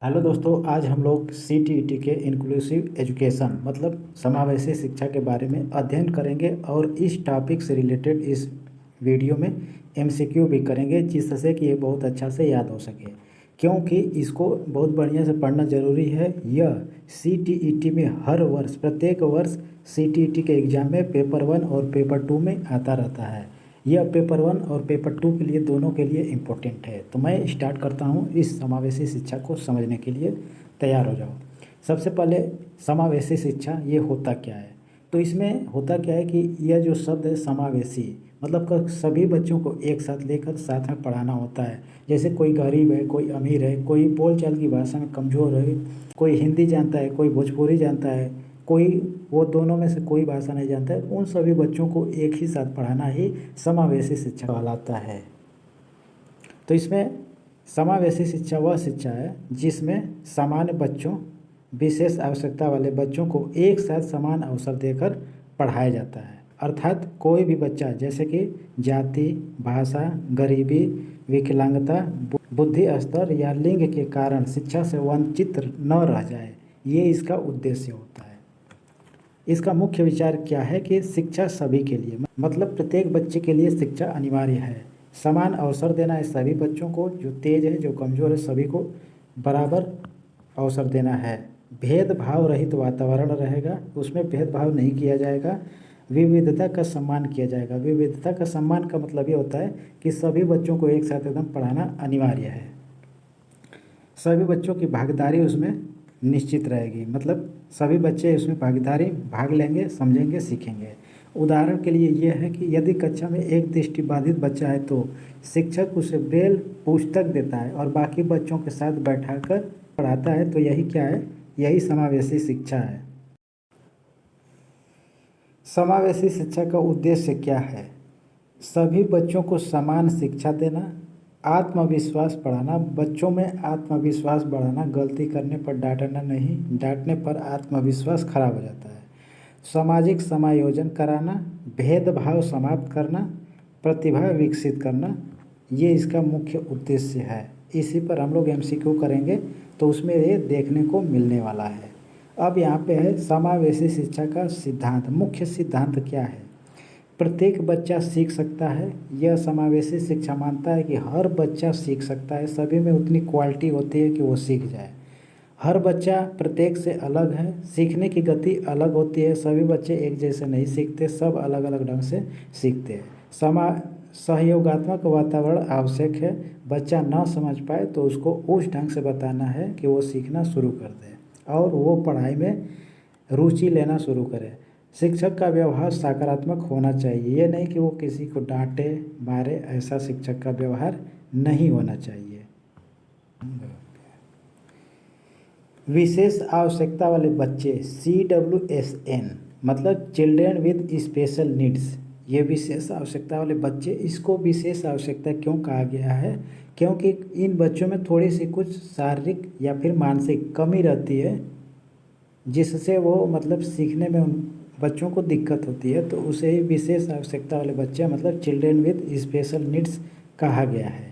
Hello दोस्तों, आज हम लोग CTET के इंक्लूसिव एजुकेशन मतलब समावेशी शिक्षा के बारे में अध्ययन करेंगे और इस टॉपिक से रिलेटेड इस वीडियो में MCQ भी करेंगे जिससे कि ये बहुत अच्छा से याद हो सके, क्योंकि इसको बहुत बढ़िया से पढ़ना ज़रूरी है। यह CTET में हर वर्ष प्रत्येक वर्ष CTET के एग्ज़ाम में पेपर 1 और पेपर 2 में आता रहता है। यह पेपर 1 और पेपर 2 के लिए दोनों के लिए इम्पोर्टेंट है। तो मैं स्टार्ट करता हूँ इस समावेशी शिक्षा को समझने के लिए। तैयार हो जाओ। सबसे पहले समावेशी शिक्षा ये होता क्या है। तो इसमें होता क्या है कि यह जो शब्द है समावेशी मतलब सभी बच्चों को एक साथ लेकर साथ में पढ़ाना होता है। जैसे कोई गरीब है, कोई अमीर है, कोई बोलचाल की भाषा में कमज़ोर है, कोई हिंदी जानता है, कोई भोजपुरी जानता है, कोई वो दोनों में से कोई भाषा नहीं जानता है, उन सभी बच्चों को एक ही साथ पढ़ाना ही समावेशी शिक्षा कहलाता है। तो इसमें समावेशी शिक्षा वह शिक्षा है जिसमें सामान्य बच्चों, विशेष आवश्यकता वाले बच्चों को एक साथ समान अवसर देकर पढ़ाया जाता है। अर्थात कोई भी बच्चा जैसे कि जाति, भाषा, गरीबी, विकलांगता, बुद्धि स्तर या लिंग के कारण शिक्षा से वंचित न रह जाए, ये इसका उद्देश्य होता है। इसका मुख्य विचार क्या है कि शिक्षा सभी के लिए मतलब प्रत्येक बच्चे के लिए शिक्षा अनिवार्य है। समान अवसर देना है सभी बच्चों को, जो तेज है, जो कमज़ोर है, सभी को बराबर अवसर देना है। भेदभाव रहित वातावरण रहेगा, उसमें भेदभाव नहीं किया जाएगा। विविधता का सम्मान किया जाएगा। विविधता का सम्मान का मतलब ये होता है कि सभी बच्चों को एक साथ एकदम पढ़ाना अनिवार्य है। सभी बच्चों की भागीदारी उसमें निश्चित रहेगी, मतलब सभी बच्चे उसमें भाग लेंगे, समझेंगे, सीखेंगे। उदाहरण के लिए यह है कि यदि कक्षा में एक दृष्टिबाधित बच्चा है तो शिक्षक उसे ब्रेल पुस्तक देता है और बाकी बच्चों के साथ बैठाकर पढ़ाता है। तो यही क्या है, यही समावेशी शिक्षा है। समावेशी शिक्षा का उद्देश्य क्या है? सभी बच्चों को समान शिक्षा देना, आत्मविश्वास बढ़ाना, बच्चों में आत्मविश्वास बढ़ाना, गलती करने पर डांटना नहीं, डांटने पर आत्मविश्वास खराब हो जाता है। सामाजिक समायोजन कराना, भेदभाव समाप्त करना, प्रतिभा विकसित करना, ये इसका मुख्य उद्देश्य है। इसी पर हम लोग MCQ करेंगे तो उसमें ये देखने को मिलने वाला है। अब यहाँ पे है समावेशी शिक्षा का सिद्धांत। मुख्य सिद्धांत क्या है? प्रत्येक बच्चा सीख सकता है। यह समावेशी शिक्षा मानता है कि हर बच्चा सीख सकता है, सभी में उतनी क्वालिटी होती है कि वो सीख जाए। हर बच्चा प्रत्येक से अलग है, सीखने की गति अलग होती है, सभी बच्चे एक जैसे नहीं सीखते, सब अलग अलग ढंग से सीखते हैं। सहयोगात्मक वातावरण आवश्यक है। बच्चा ना समझ पाए तो उसको उस ढंग से बताना है कि वो सीखना शुरू कर दे और वो पढ़ाई में रुचि लेना शुरू करे। शिक्षक का व्यवहार सकारात्मक होना चाहिए, ये नहीं कि वो किसी को डांटे मारे, ऐसा शिक्षक का व्यवहार नहीं होना चाहिए। विशेष आवश्यकता वाले बच्चे CWSN मतलब चिल्ड्रेन विद स्पेशल नीड्स, ये विशेष आवश्यकता वाले बच्चे, इसको विशेष आवश्यकता क्यों कहा गया है? क्योंकि इन बच्चों में थोड़ी सी कुछ शारीरिक या फिर मानसिक कमी रहती है जिससे वो मतलब सीखने में उन बच्चों को दिक्कत होती है, तो उसे ही विशेष आवश्यकता वाले बच्चे मतलब चिल्ड्रेन विद स्पेशल नीड्स कहा गया है।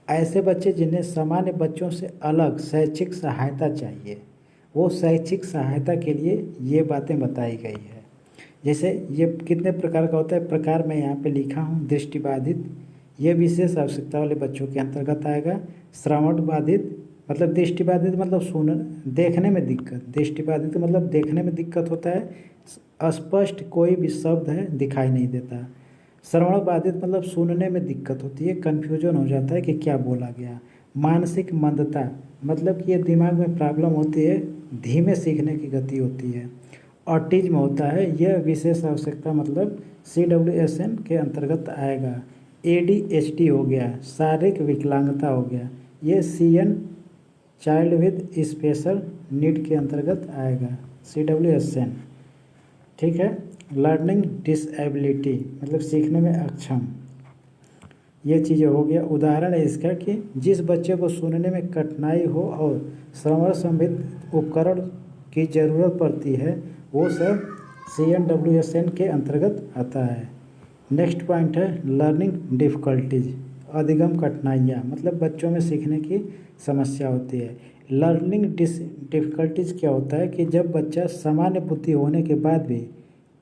ऐसे बच्चे जिन्हें सामान्य बच्चों से अलग शैक्षिक सहायता चाहिए, वो शैक्षिक सहायता के लिए ये बातें बताई गई है। जैसे ये कितने प्रकार का होता है, प्रकार मैं यहाँ पे लिखा हूँ। दृष्टिबाधित, ये विशेष आवश्यकता वाले बच्चों के अंतर्गत आएगा। श्रवण बाधित मतलब दृष्टिबाधित मतलब देखने में दिक्कत, दृष्टिबाधित मतलब देखने में दिक्कत होता है, अस्पष्ट कोई भी शब्द है दिखाई नहीं देता। श्रवण बाधित मतलब सुनने में दिक्कत होती है, कन्फ्यूजन हो जाता है कि क्या बोला गया। मानसिक मंदता मतलब कि ये दिमाग में प्रॉब्लम होती है, धीमे सीखने की गति होती है। ऑटिज्म होता है, यह विशेष आवश्यकता मतलब CWSN के अंतर्गत आएगा। ADHD हो गया, शारीरिक विकलांगता हो गया, ये CN child with special need के अंतर्गत आएगा, CWSN। ठीक है। लर्निंग डिसेबिलिटी मतलब सीखने में अक्षम, ये चीज़ें हो गया। उदाहरण है इसका कि जिस बच्चे को सुनने में कठिनाई हो और श्रवण संबंधित उपकरण की ज़रूरत पड़ती है, वो सब CNWSN के अंतर्गत आता है। नेक्स्ट पॉइंट है लर्निंग डिफ़िकल्टीज। अधिगम कठिनाइयाँ, मतलब बच्चों में सीखने की समस्या होती है। लर्निंग डिफ़िकल्टीज़ क्या होता है कि जब बच्चा सामान्य बुद्धि होने के बाद भी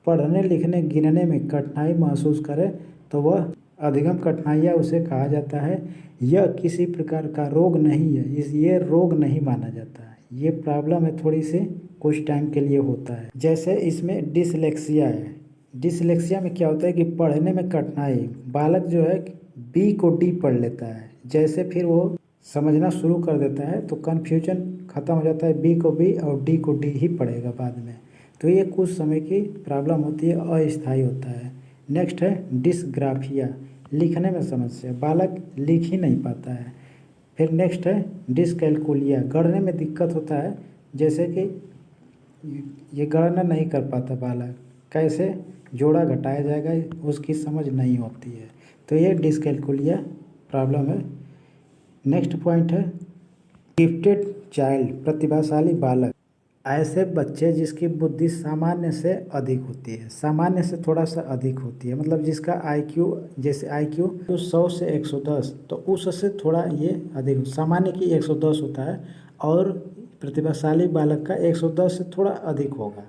पढ़ने लिखने गिनने में कठिनाई महसूस करे तो वह अधिगम कठिनाइयाँ उसे कहा जाता है। यह किसी प्रकार का रोग नहीं है, ये रोग नहीं माना जाता है, ये प्रॉब्लम है थोड़ी सी, कुछ टाइम के लिए होता है। जैसे इसमें डिसलेक्सिया है। डिसलेक्सिया में क्या होता है कि पढ़ने में कठिनाई, बालक जो है बी को डी पढ़ लेता है, जैसे फिर वो समझना शुरू कर देता है तो कन्फ्यूजन ख़त्म हो जाता है, बी को बी और डी को डी ही पढ़ेगा बाद में। तो ये कुछ समय की प्रॉब्लम होती है, अस्थायी होता है। नेक्स्ट है डिसग्राफिया, लिखने में समस्या, बालक लिख ही नहीं पाता है। फिर नेक्स्ट है डिसकैलकुलिया, गणने में दिक्कत होता है, जैसे कि ये गणना नहीं कर पाता बालक, कैसे जोड़ा घटाया जाएगा उसकी समझ नहीं होती है, तो ये डिसकैलकुलिया प्रॉब्लम है। नेक्स्ट पॉइंट है गिफ्टेड चाइल्ड, प्रतिभाशाली बालक, ऐसे बच्चे जिसकी बुद्धि सामान्य से अधिक होती है, सामान्य से थोड़ा सा अधिक होती है, मतलब जिसका आईक्यू, जैसे आईक्यू तो 100 से 110, तो उससे थोड़ा ये अधिक, सामान्य की 110 होता है और प्रतिभाशाली बालक का 110 से थोड़ा अधिक होगा,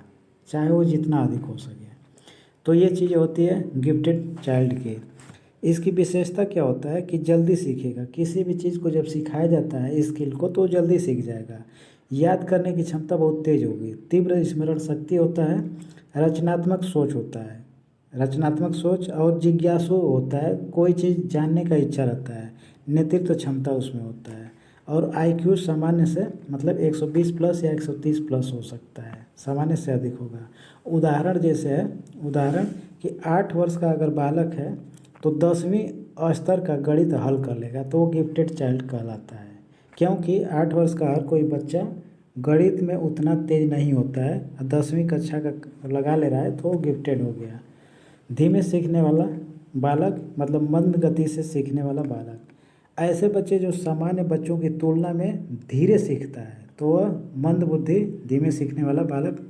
चाहे वो जितना अधिक हो सके। तो ये चीज़ होती है गिफ्टेड चाइल्ड की। इसकी विशेषता क्या होता है कि जल्दी सीखेगा, किसी भी चीज़ को जब सिखाया जाता है स्किल को तो जल्दी सीख जाएगा, याद करने की क्षमता बहुत तेज होगी, तीव्र स्मरण शक्ति होता है, रचनात्मक सोच होता है, रचनात्मक सोच और जिज्ञासु होता है, कोई चीज़ जानने का इच्छा रहता है, नेतृत्व क्षमता उसमें होता है, और आईक्यू सामान्य से मतलब 120 प्लस या 130 प्लस हो सकता है, सामान्य से अधिक होगा। उदाहरण जैसे है, उदाहरण कि 8 वर्ष का अगर बालक है तो 10वीं स्तर का गणित हल कर लेगा तो वो गिफ्टेड चाइल्ड कहलाता है, क्योंकि 8 वर्ष का हर कोई बच्चा गणित में उतना तेज नहीं होता है, 10वीं कक्षा का लगा ले रहा है तो वो गिफ्टेड हो गया। धीमे सीखने वाला बालक मतलब मंद गति से सीखने वाला बालक, ऐसे बच्चे जो सामान्य बच्चों की तुलना में धीरे सीखता है तो वह मंद बुद्धि धीमे सीखने वाला बालक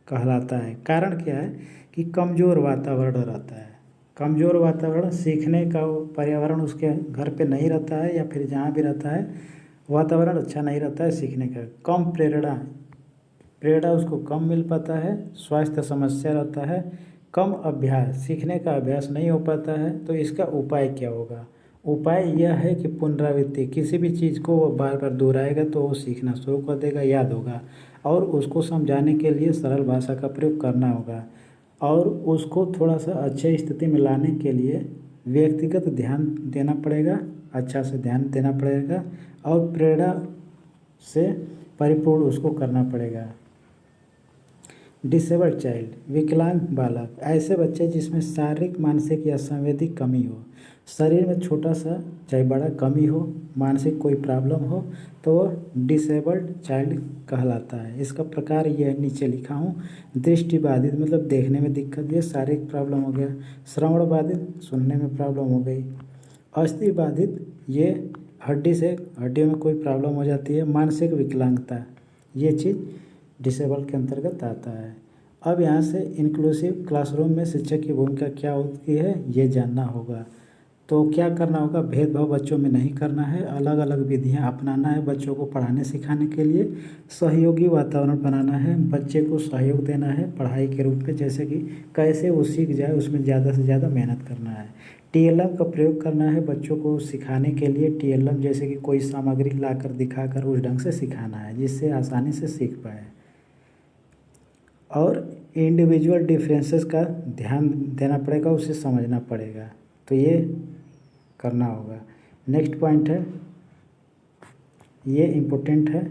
कहलाता है। कारण क्या है कि कमज़ोर वातावरण रहता है, कमज़ोर वातावरण, सीखने का पर्यावरण उसके घर पे नहीं रहता है या फिर जहाँ भी रहता है वातावरण अच्छा नहीं रहता है सीखने का, कम प्रेरणा उसको कम मिल पाता है, स्वास्थ्य समस्या रहता है, कम अभ्यास, सीखने का अभ्यास नहीं हो पाता है। तो इसका उपाय क्या होगा? उपाय यह है कि पुनरावृत्ति, किसी भी चीज़ को वो बार बार दोहराएगा तो वो सीखना शुरू कर देगा, याद होगा, और उसको समझाने के लिए सरल भाषा का प्रयोग करना होगा, और उसको थोड़ा सा अच्छे स्थिति में लाने के लिए व्यक्तिगत ध्यान देना पड़ेगा, अच्छा से ध्यान देना पड़ेगा, और प्रेरणा से परिपूर्ण उसको करना पड़ेगा। डिसेबल्ड चाइल्ड, विकलांग बालक, ऐसे बच्चे जिसमें शारीरिक मानसिक या संवेदी कमी हो, शरीर में छोटा सा चाहे बड़ा कमी हो, मानसिक कोई प्रॉब्लम हो तो वह डिसेबल्ड चाइल्ड कहलाता है। इसका प्रकार यह नीचे लिखा हूँ। दृष्टि बाधित मतलब देखने में दिक्कत, ये शारीरिक प्रॉब्लम हो गया। श्रवण बाधित, सुनने में प्रॉब्लम हो गई। अस्थि बाधित, ये हड्डियों में कोई प्रॉब्लम हो जाती है। मानसिक विकलांगता, ये चीज़ डिसेबल के अंतर्गत आता है। अब यहाँ से इंक्लूसिव क्लासरूम में शिक्षक की भूमिका क्या होती है ये जानना होगा। तो क्या करना होगा? भेदभाव बच्चों में नहीं करना है, अलग अलग विधियाँ अपनाना है बच्चों को पढ़ाने सिखाने के लिए, सहयोगी वातावरण बनाना है, बच्चे को सहयोग देना है पढ़ाई के रूप में, जैसे कि कैसे वो सीख जाए उसमें ज़्यादा से ज़्यादा मेहनत करना है। टीएलएम का प्रयोग करना है बच्चों को सिखाने के लिए। टीएलएम जैसे कि कोई सामग्री लाकर दिखाकर उस ढंग से सिखाना है जिससे आसानी से सीख पाए। और इंडिविजुअल डिफरेंसेस का ध्यान देना पड़ेगा, उसे समझना पड़ेगा, तो ये करना होगा। नेक्स्ट पॉइंट है, ये इम्पोर्टेंट है,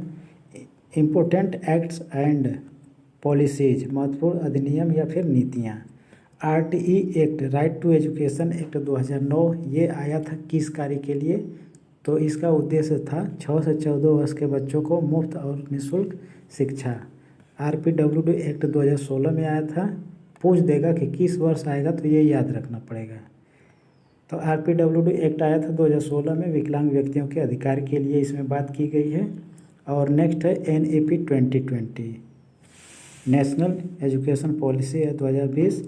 इम्पोर्टेंट एक्ट्स एंड पॉलिसीज, महत्वपूर्ण अधिनियम या फिर नीतियाँ। RTE act, right to education act 2009, ये आया था किस कार्य के लिए? तो इसका उद्देश्य था 6 से 14 वर्ष के बच्चों को मुफ्त और निःशुल्क शिक्षा। आरपीडब्ल्यूडी एक्ट 2016 में आया था। पूछ देगा कि किस वर्ष आएगा तो ये याद रखना पड़ेगा। तो आरपीडब्ल्यूडी एक्ट आया था 2016 में, विकलांग व्यक्तियों के अधिकार के लिए इसमें बात की गई है। और नेक्स्ट है एनईपी 2020, नेशनल एजुकेशन पॉलिसी है 2020,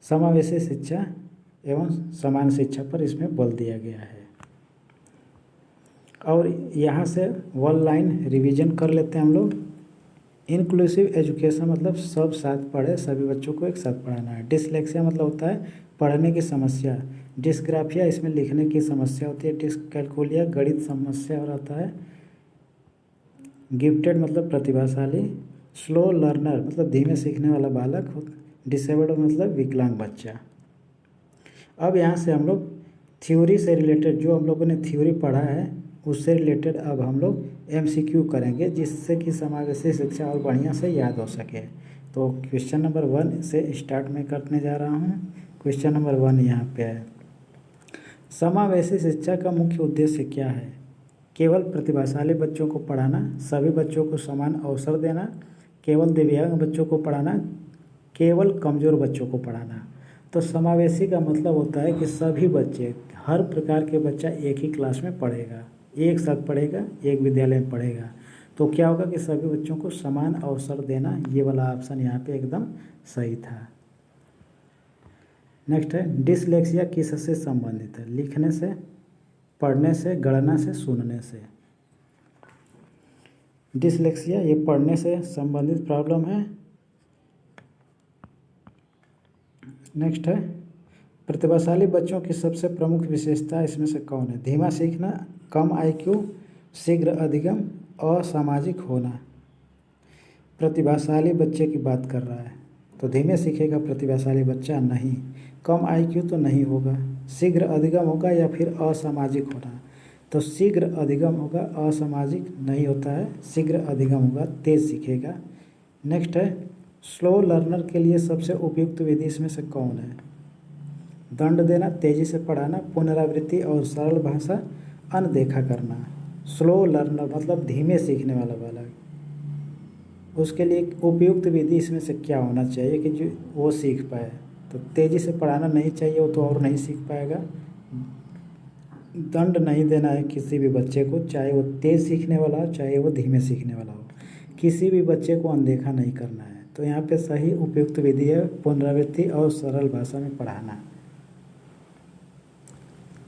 समावेशी शिक्षा एवं समान शिक्षा पर इसमें बल दिया गया है। और यहाँ से वन लाइन रिवीजन कर लेते हैं हम लोग। इंक्लूसिव एजुकेशन मतलब सब साथ पढ़े, सभी बच्चों को एक साथ पढ़ाना है। डिसलेक्सिया मतलब होता है पढ़ने की समस्या। डिस्ग्राफिया इसमें लिखने की समस्या होती है। डिसकैलकुलिया गणित समस्या रहता है। गिफ्टेड मतलब प्रतिभाशाली। स्लो लर्नर मतलब धीमे सीखने वाला बालक। डिसेबल्ड मतलब विकलांग बच्चा। अब यहाँ से हम लोग थ्योरी से रिलेटेड, जो हम लोगों ने थ्योरी पढ़ा है उससे रिलेटेड अब हम लोग एमसीक्यू करेंगे, जिससे कि समावेशी शिक्षा और बढ़िया से याद हो सके। तो क्वेश्चन नंबर 1 से स्टार्ट में करने जा रहा हूँ। क्वेश्चन नंबर 1 यहाँ पे है, समावेशी शिक्षा का मुख्य उद्देश्य क्या है? केवल प्रतिभाशाली बच्चों को पढ़ाना, सभी बच्चों को समान अवसर देना, केवल दिव्यांग बच्चों को पढ़ाना, केवल कमज़ोर बच्चों को पढ़ाना। तो समावेशी का मतलब होता है कि सभी बच्चे, हर प्रकार के बच्चा एक ही क्लास में पढ़ेगा, एक साथ पढ़ेगा, एक विद्यालय में पढ़ेगा। तो क्या होगा कि सभी बच्चों को समान अवसर देना। ये वाला ऑप्शन यहाँ पे एकदम सही था। नेक्स्ट है, डिसलेक्सिया किससे संबंधित है? लिखने से, पढ़ने से, गणना से, सुनने से। डिसलेक्सिया ये पढ़ने से संबंधित प्रॉब्लम है। नेक्स्ट है, प्रतिभाशाली बच्चों की सबसे प्रमुख विशेषता इसमें से कौन है? धीमा सीखना, कम आईक्यू, शीघ्र अधिगम, असामाजिक होना। प्रतिभाशाली बच्चे की बात कर रहा है, तो धीमे सीखेगा प्रतिभाशाली बच्चा? नहीं। कम आईक्यू तो नहीं होगा। शीघ्र अधिगम होगा या फिर असामाजिक होना? तो शीघ्र अधिगम होगा, असामाजिक नहीं होता है। शीघ्र अधिगम होगा, तेज सीखेगा। नेक्स्ट है, स्लो लर्नर के लिए सबसे उपयुक्त विधि इसमें से कौन है? दंड देना, तेजी से पढ़ाना, पुनरावृत्ति और सरल भाषा, अनदेखा करना। स्लो लर्नर मतलब धीमे सीखने वाला बालक, उसके लिए उपयुक्त विधि इसमें से क्या होना चाहिए कि जो वो सीख पाए? तो तेज़ी से पढ़ाना नहीं चाहिए, वो तो और नहीं सीख पाएगा। दंड नहीं देना है किसी भी बच्चे को, चाहे वो तेज़ सीखने वाला हो, चाहे वो धीमे सीखने वाला हो। किसी भी बच्चे को अनदेखा नहीं करना है। तो यहाँ पे सही उपयुक्त विधि है पुनरावृत्ति और सरल भाषा में पढ़ाना।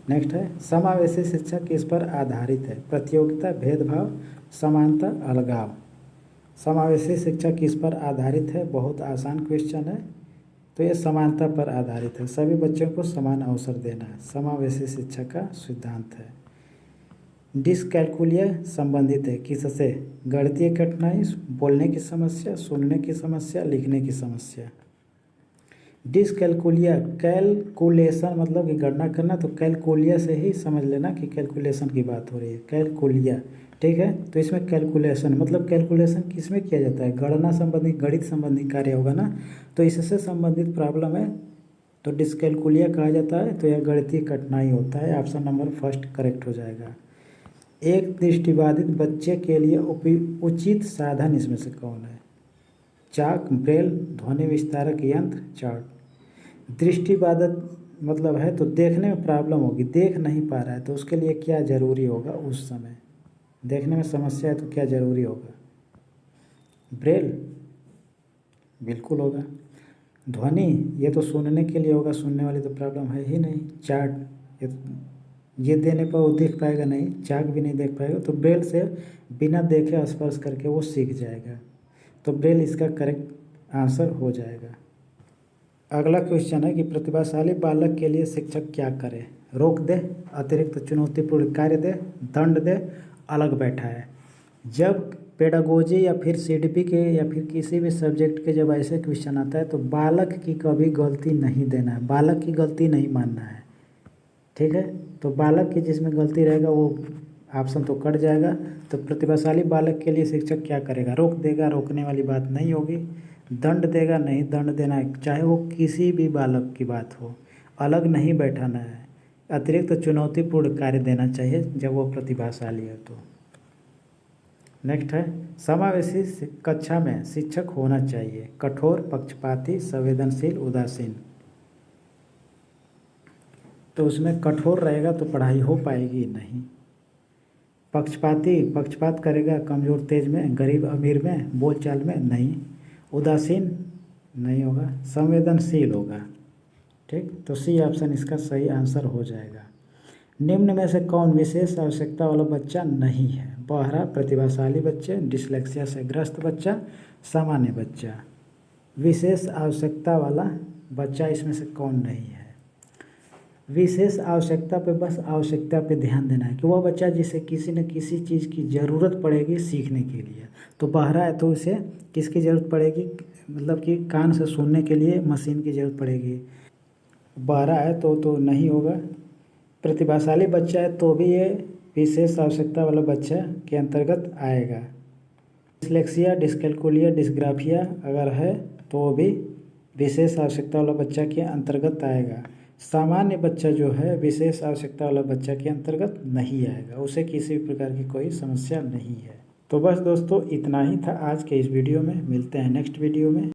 नेक्स्ट है, समावेशी शिक्षा किस पर आधारित है? प्रतियोगिता, भेदभाव, समानता, अलगाव। समावेशी शिक्षा किस पर आधारित है? बहुत आसान क्वेश्चन है। तो ये समानता पर आधारित है, सभी बच्चों को समान अवसर देना है, समावेशी शिक्षा का सिद्धांत है। डिसकैलकुलिया संबंधित है किससे? गणितीय कठिनाई, बोलने की समस्या, सुनने की समस्या, लिखने की समस्या। डिसकैलकुलिया, कैलकुलेशन मतलब कि गणना करना, तो कैलकुलिया से ही समझ लेना कि कैलकुलेशन की बात हो रही है। कैलकुलिया, ठीक है। तो इसमें कैलकुलेशन मतलब कैलकुलेशन किस में किया जाता है? गणना संबंधी, गणित संबंधी कार्य होगा ना, तो इससे संबंधित प्रॉब्लम है तो डिसकैलकुलिया कहा जाता है। तो यह गणितीय कठिनाई होता है। ऑप्शन नंबर फर्स्ट करेक्ट हो जाएगा। एक दृष्टिबाधित बच्चे के लिए उचित साधन इसमें से कौन है? चाक, ब्रेल, ध्वनि विस्तारक यंत्र, चार्ट। दृष्टिबाधित मतलब है तो देखने में प्रॉब्लम होगी, देख नहीं पा रहा है, तो उसके लिए क्या ज़रूरी होगा? उस समय देखने में समस्या है तो क्या ज़रूरी होगा? ब्रेल बिल्कुल होगा। ध्वनि ये तो सुनने के लिए होगा, सुनने वाली तो प्रॉब्लम है ही नहीं। चार्ट ये देने पर वो देख पाएगा नहीं, चाक भी नहीं देख पाएगा, तो ब्रेल से बिना देखे स्पर्श करके वो सीख जाएगा। तो ब्रेल इसका करेक्ट आंसर हो जाएगा। अगला क्वेश्चन है कि प्रतिभाशाली बालक के लिए शिक्षक क्या करे? रोक दे, अतिरिक्त चुनौतीपूर्ण कार्य दे, दंड दे, अलग बैठाए। जब पेडागोजी या फिर सीडीपी के या फिर किसी भी सब्जेक्ट के जब ऐसे क्वेश्चन आता है तो बालक की कभी गलती नहीं देना है, बालक की गलती नहीं मानना है, ठीक है। तो बालक की जिसमें गलती रहेगा वो ऑप्शन तो कट जाएगा। तो प्रतिभाशाली बालक के लिए शिक्षक क्या करेगा? रोक देगा, रोकने वाली बात नहीं होगी। दंड देगा, नहीं दंड देना है, चाहे वो किसी भी बालक की बात हो। अलग नहीं बैठाना है। अतिरिक्त चुनौतीपूर्ण कार्य देना चाहिए जब वो प्रतिभाशाली है तो। नेक्स्ट है, समावेशी कक्षा में शिक्षक होना चाहिए कठोर, पक्षपाती, संवेदनशील, उदासीन। तो उसमें कठोर रहेगा तो पढ़ाई हो पाएगी नहीं। पक्षपाती, पक्षपात करेगा कमज़ोर तेज में, गरीब अमीर में, बोलचाल में नहीं। उदासीन नहीं होगा, संवेदनशील होगा, ठीक। तो सी ऑप्शन इसका सही आंसर हो जाएगा। निम्न में से कौन विशेष आवश्यकता वाला बच्चा नहीं है? बहरा, प्रतिभाशाली बच्चे, डिसलेक्सिया से ग्रस्त बच्चा, सामान्य बच्चा। विशेष आवश्यकता वाला बच्चा इसमें से कौन नहीं है? विशेष आवश्यकता पे बस आवश्यकता पे ध्यान देना है कि वह बच्चा जिसे किसी न किसी चीज़ की ज़रूरत पड़ेगी सीखने के लिए। तो बहरा है तो उसे किसकी ज़रूरत पड़ेगी? मतलब कि कान से सुनने के लिए मशीन की ज़रूरत पड़ेगी। बहरा है तो नहीं होगा। प्रतिभाशाली बच्चा है तो भी ये विशेष आवश्यकता वाला बच्चा के अंतर्गत आएगा। डिसलेक्सिया, डिस्कैल्कुलिया, डिस्ग्राफिया अगर है तो वो भी विशेष आवश्यकता वाला बच्चा के अंतर्गत आएगा। सामान्य बच्चा जो है विशेष आवश्यकता वाला बच्चा के अंतर्गत नहीं आएगा, उसे किसी भी प्रकार की कोई समस्या नहीं है। तो बस दोस्तों इतना ही था आज के इस वीडियो में। मिलते हैं नेक्स्ट वीडियो में।